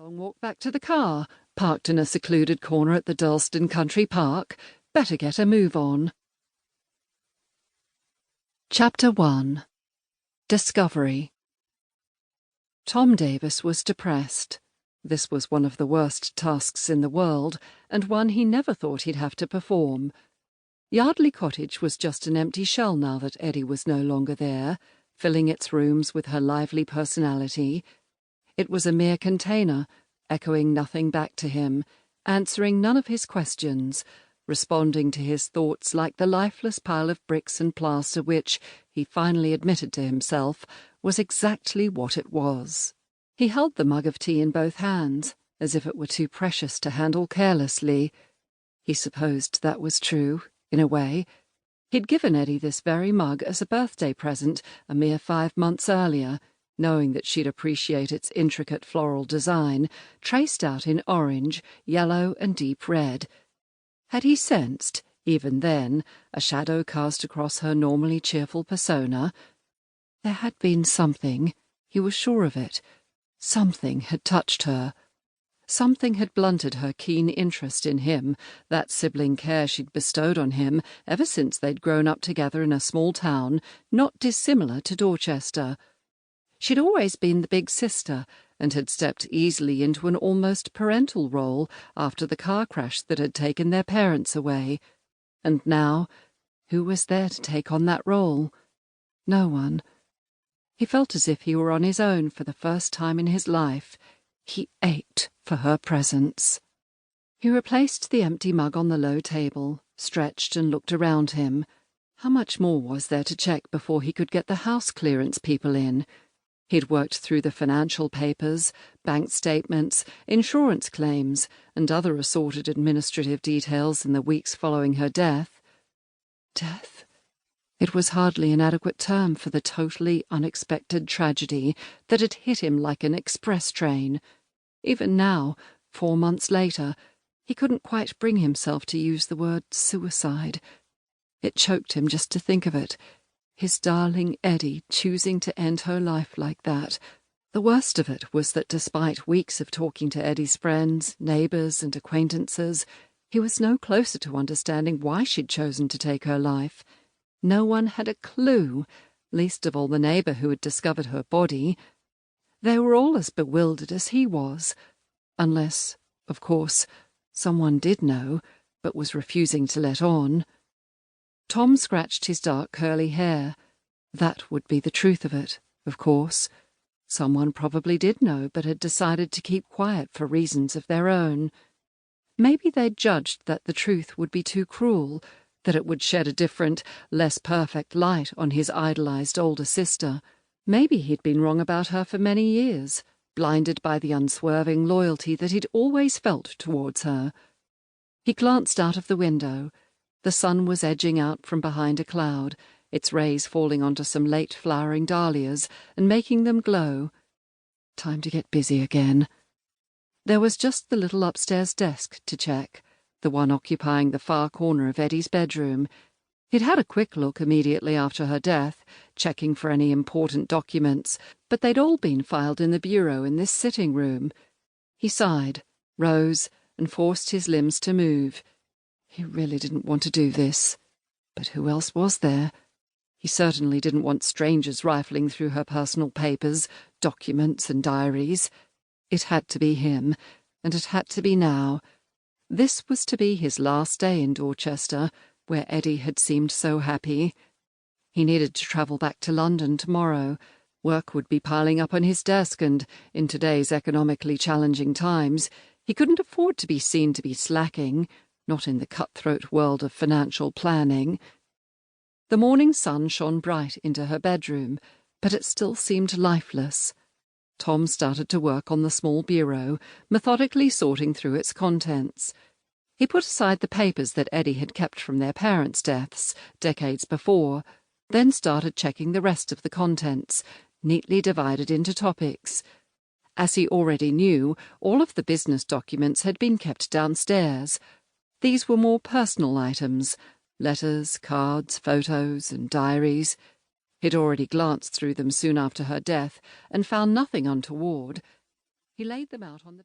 long walk back to the car, parked in a secluded corner at the Dorset Country Park. Better get a move on. Chapter 1. Discovery. Tom Davis was depressed. This was one of the worst tasks in the world, and one he never thought he'd have to perform. Yardley Cottage was just an empty shell now that Eddie was no longer there, filling its rooms with her lively personality. It was a mere container, echoing nothing back to him, answering none of his questions, responding to his thoughts like the lifeless pile of bricks and plaster which, he finally admitted to himself, was exactly what it was. He held the mug of tea in both hands, as if it were too precious to handle carelessly. He supposed that was true, in a way. He'd given Eddie this very mug as a birthday present a mere 5 months earlier, knowing that she'd appreciate its intricate floral design, traced out in orange, yellow, and deep red. Had he sensed, even then, a shadow cast across her normally cheerful persona? There had been something, he was sure of it. Something had touched her. Something had blunted her keen interest in him, that sibling care she'd bestowed on him ever since they'd grown up together in a small town not dissimilar to Dorchester. She'd always been the big sister, and had stepped easily into an almost parental role after the car crash that had taken their parents away. And now, who was there to take on that role? No one. He felt as if he were on his own for the first time in his life. He ached for her presence. He replaced the empty mug on the low table, stretched and looked around him. How much more was there to check before he could get the house clearance people in? He'd worked through the financial papers, bank statements, insurance claims, and other assorted administrative details in the weeks following her death. Death? It was hardly an adequate term for the totally unexpected tragedy that had hit him like an express train. Even now, 4 months later, he couldn't quite bring himself to use the word suicide. It choked him just to think of it. His darling Eddie choosing to end her life like that. The worst of it was that despite weeks of talking to Eddie's friends, neighbours and acquaintances, he was no closer to understanding why she'd chosen to take her life. No one had a clue, least of all the neighbour who had discovered her body. They were all as bewildered as he was, unless, of course, someone did know, but was refusing to let on. Tom scratched his dark curly hair. That would be the truth of it, of course. Someone probably did know, but had decided to keep quiet for reasons of their own. Maybe they'd judged that the truth would be too cruel, that it would shed a different, less perfect light on his idolized older sister. Maybe he'd been wrong about her for many years, blinded by the unswerving loyalty that he'd always felt towards her. He glanced out of the window. The sun was edging out from behind a cloud, its rays falling onto some late-flowering dahlias and making them glow. Time to get busy again. There was just the little upstairs desk to check, the one occupying the far corner of Eddie's bedroom. He'd had a quick look immediately after her death, checking for any important documents, but they'd all been filed in the bureau in this sitting room. He sighed, rose, and forced his limbs to move. He really didn't want to do this. But who else was there? He certainly didn't want strangers rifling through her personal papers, documents and diaries. It had to be him, and it had to be now. This was to be his last day in Dorchester, where Eddie had seemed so happy. He needed to travel back to London tomorrow. Work would be piling up on his desk, and, in today's economically challenging times, he couldn't afford to be seen to be slacking, not in the cutthroat world of financial planning. The morning sun shone bright into her bedroom, but it still seemed lifeless. Tom started to work on the small bureau, methodically sorting through its contents. He put aside the papers that Eddie had kept from their parents' deaths, decades before, then started checking the rest of the contents, neatly divided into topics. As he already knew, all of the business documents had been kept downstairs. These were more personal items, letters, cards, photos, and diaries. He'd already glanced through them soon after her death and found nothing untoward. He laid them out on the bed.